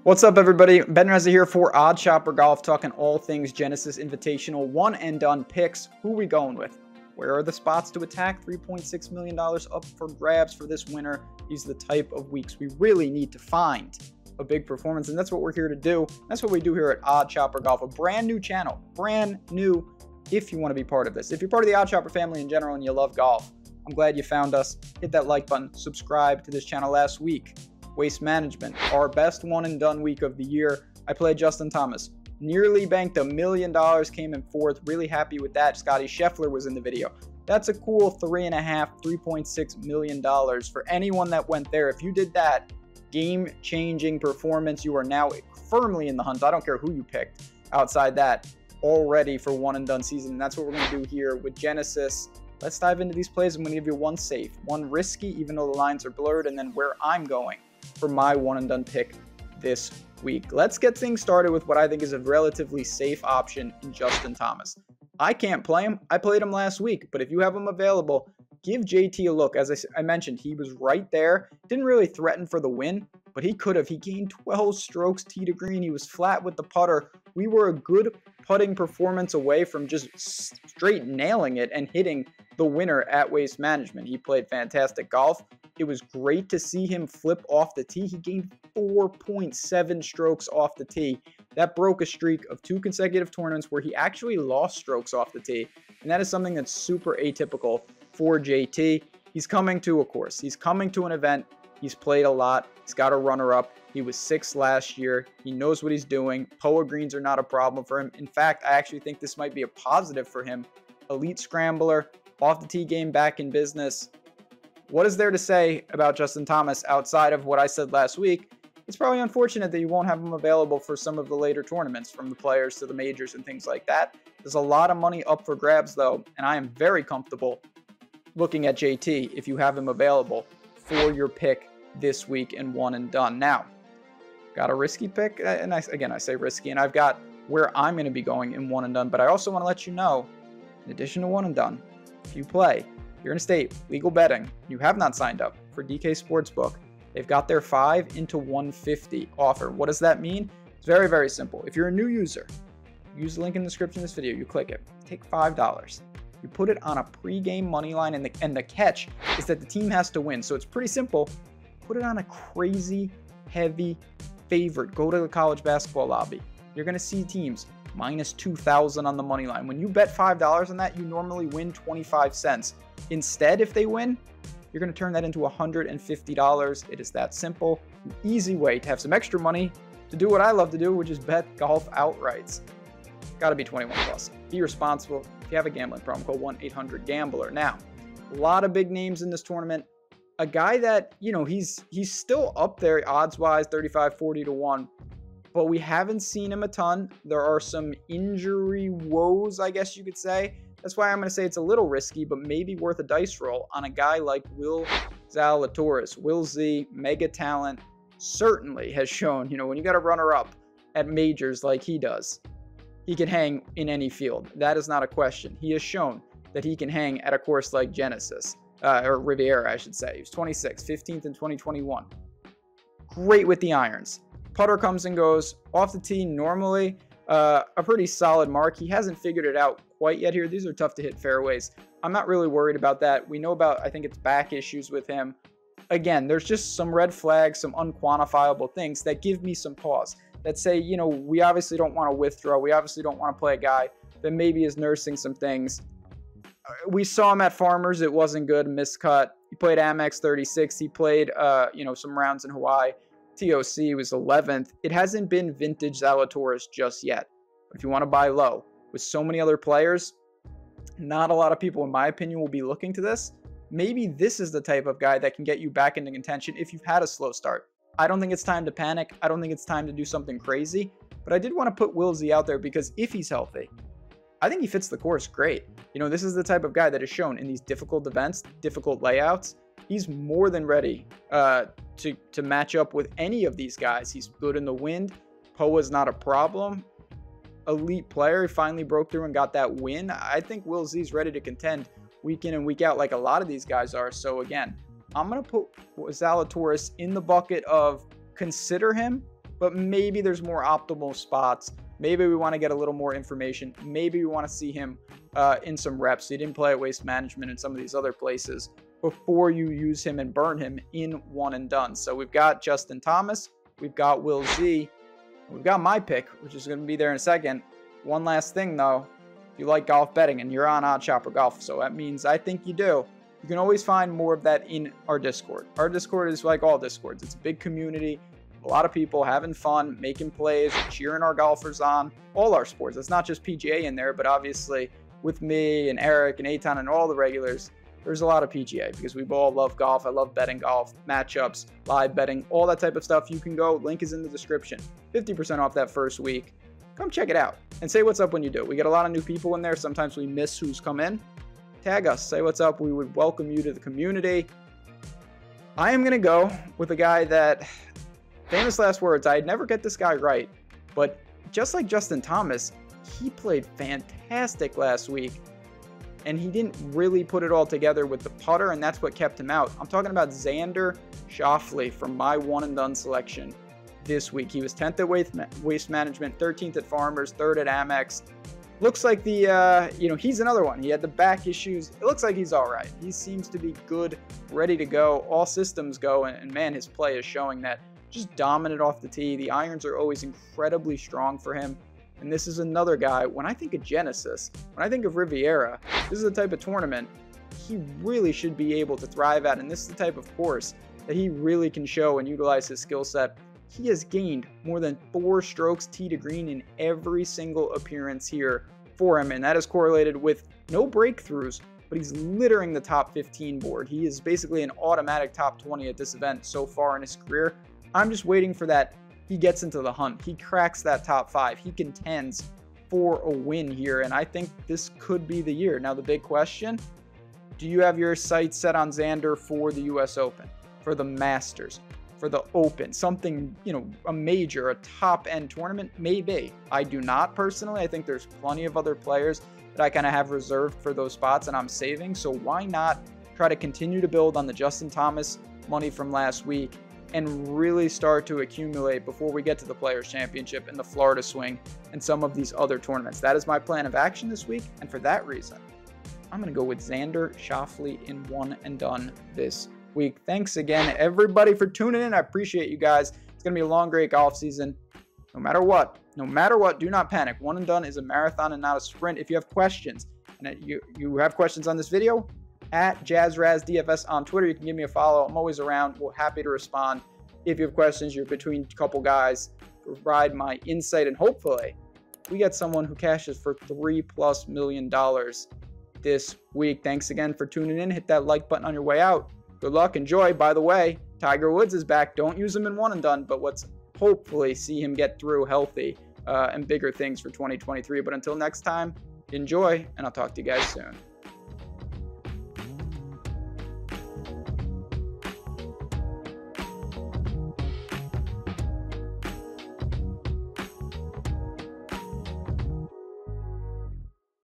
What's up, everybody? Ben Rasa here for Odd Shopper Golf, talking all things Genesis Invitational one and done picks. Who are we going with? Where are the spots to attack? $3.6 million up for grabs for this winter. These are the type of weeks we really need to find a big performance, and that's what we're here to do. That's what we do here at Odd Shopper Golf, a brand new channel, brand new. If you want to be part of this, if you're part of the Odd Shopper family in general and you love golf, I'm glad you found us. Hit that like button, subscribe to this channel. Last week, Waste Management, our best one and done week of the year. I played Justin Thomas, nearly banked $1 million, came in fourth. Really happy with that. Scotty Scheffler was in the video. That's a cool $3.6 million for anyone that went there. If you did that, game-changing performance. You are now firmly in the hunt. I don't care who you picked outside that, all ready for one and done season. And that's what we're going to do here with Genesis. Let's dive into these plays. I'm going to give you one safe, one risky, even though the lines are blurred, and then where I'm going for my one and done pick this week. Let's get things started with what I think is a relatively safe option in Justin Thomas. I can't play him. I played him last week, but if you have him available, give JT a look. As I mentioned, he was right there. Didn't really threaten for the win, but he could have. He gained 12 strokes tee to green. He was flat with the putter. We were a good putting performance away from just straight nailing it and hitting the winner at Waste Management. He played fantastic golf. It was great to see him flip off the tee. He gained 4.7 strokes off the tee. That broke a streak of 2 consecutive tournaments where he actually lost strokes off the tee. And that is something that's super atypical for JT. He's coming to a course. He's coming to an event. He's played a lot. He's got a runner-up. He was 6th last year. He knows what he's doing. POA greens are not a problem for him. In fact, I actually think this might be a positive for him. Elite scrambler, off the tee game back in business. What is there to say about Justin Thomas outside of what I said last week? It's probably unfortunate that you won't have him available for some of the later tournaments, from the Players to the majors and things like that. There's a lot of money up for grabs, though, and I am very comfortable looking at JT if you have him available for your pick this week in one and done. Now, got a risky pick, and I say risky, and I've got where I'm going to be going in one and done, but I also want to let you know, in addition to one and done, if you play, you're in a state, legal betting, you have not signed up for DK Sportsbook, they've got their 5 into 150 offer. What does that mean? It's very, very simple. If you're a new user, use the link in the description of this video, you click it, take $5. You put it on a pre-game money line, and the catch is that the team has to win. So it's pretty simple. Put it on a crazy, heavy favorite. Go to the college basketball lobby. You're going to see teams minus 2,000 on the money line. When you bet $5 on that, you normally win 25 cents. Instead, if they win, you're going to turn that into $150. It is that simple. An easy way to have some extra money to do what I love to do, which is bet golf outrights. Got to be 21 plus. Be responsible. If you have a gambling problem, call 1-800-GAMBLER. Now, a lot of big names in this tournament. A guy that, you know, he's still up there odds-wise, 35-40 to 1, but we haven't seen him a ton. There are some injury woes, I guess you could say. That's why I'm going to say it's a little risky, but maybe worth a dice roll on a guy like Will Zalatoris. Will Z, mega talent, certainly has shown, you know, when you got a runner-up at majors like he does, he can hang in any field. That is not a question. He has shown that he can hang at a course like Genesis, or Riviera, I should say. He was 26th, 15th in 2021. Great with the irons. Putter comes and goes. Off the tee, normally a pretty solid mark. He hasn't figured it out quite yet here. These are tough to hit fairways. I'm not really worried about that. We know about, I think it's back issues with him. Again, there's just some red flags, some unquantifiable things that give me some pause. That say, you know, we obviously don't want to withdraw. We obviously don't want to play a guy that maybe is nursing some things. We saw him at Farmers. It wasn't good. Miscut. He played Amex 36. He played, you know, some rounds in Hawaii. TOC was 11th. It hasn't been vintage Zalatoris just yet. But if you want to buy low with so many other players, not a lot of people, in my opinion, will be looking to this. Maybe this is the type of guy that can get you back into contention if you've had a slow start. I don't think it's time to panic. I don't think it's time to do something crazy. But I did want to put Will Z out there because if he's healthy, I think he fits the course great. You know, this is the type of guy that is shown in these difficult events, difficult layouts. He's more than ready to match up with any of these guys. He's good in the wind. POA's not a problem. Elite player. He finally broke through and got that win. I think Will Z's ready to contend week in and week out like a lot of these guys are. So again, I'm going to put Zalatoris in the bucket of consider him, but maybe there's more optimal spots. Maybe we want to get a little more information. Maybe we want to see him in some reps. He didn't play at Waste Management and some of these other places before you use him and burn him in one and done. So we've got Justin Thomas, we've got Will Z, we've got my pick, which is going to be there in a second. One last thing though, if you like golf betting and you're on Odd Shopper Golf, so that means I think you do, you can always find more of that in our Discord. Our Discord is like all Discords. It's a big community, a lot of people having fun, making plays, cheering our golfers on, all our sports. It's not just PGA in there, but obviously with me and Eric and Eitan and all the regulars, there's a lot of PGA because we all love golf. I love betting golf, matchups, live betting, all that type of stuff. You can go, link is in the description. 50% off that first week. Come check it out and say what's up when you do. We get a lot of new people in there. Sometimes we miss who's come in. Tag us, say what's up. We would welcome you to the community. I am going to go with a guy that, famous last words, I'd never get this guy right, but just like Justin Thomas, he played fantastic last week. And he didn't really put it all together with the putter, and that's what kept him out. I'm talking about Xander Schauffele from my one and done selection this week. He was 10th at Waste Management, 13th at Farmers, 3rd at Amex. Looks like he's another one. He had the back issues. It looks like he's all right. He seems to be good, ready to go. All systems go, and man, his play is showing that. Just dominant off the tee. The irons are always incredibly strong for him. And this is another guy, when I think of Genesis, when I think of Riviera, this is the type of tournament he really should be able to thrive at. And this is the type of course that he really can show and utilize his skill set. He has gained more than 4 strokes tee to green in every single appearance here for him. And that is correlated with no breakthroughs, but he's littering the top 15 board. He is basically an automatic top 20 at this event so far in his career. I'm just waiting for that. He gets into the hunt. He cracks that top 5. He contends for a win here, and I think this could be the year. Now, the big question, do you have your sights set on Xander for the US Open, for the Masters, for the Open, something, a major, a top-end tournament? Maybe. I do not personally. I think there's plenty of other players that I kind of have reserved for those spots and I'm saving, so why not try to continue to build on the Justin Thomas money from last week and really start to accumulate before we get to the Players' Championship and the Florida Swing and some of these other tournaments. That is my plan of action this week, and for that reason, I'm going to go with Xander Schauffele in one and done this week. Thanks again, everybody, for tuning in. I appreciate you guys. It's going to be a long, great golf season. No matter what, do not panic. One and done is a marathon and not a sprint. If you have questions, and you have questions on this video, at JazzRazDFS on Twitter. You can give me a follow. I'm always around. We're happy to respond. If you have questions, you're between a couple guys, provide my insight, and hopefully we get someone who cashes for $3+ million this week. Thanks again for tuning in. Hit that like button on your way out. Good luck. Enjoy. By the way, Tiger Woods is back. Don't use him in one and done, but let's hopefully see him get through healthy and bigger things for 2023. But until next time, enjoy, and I'll talk to you guys soon.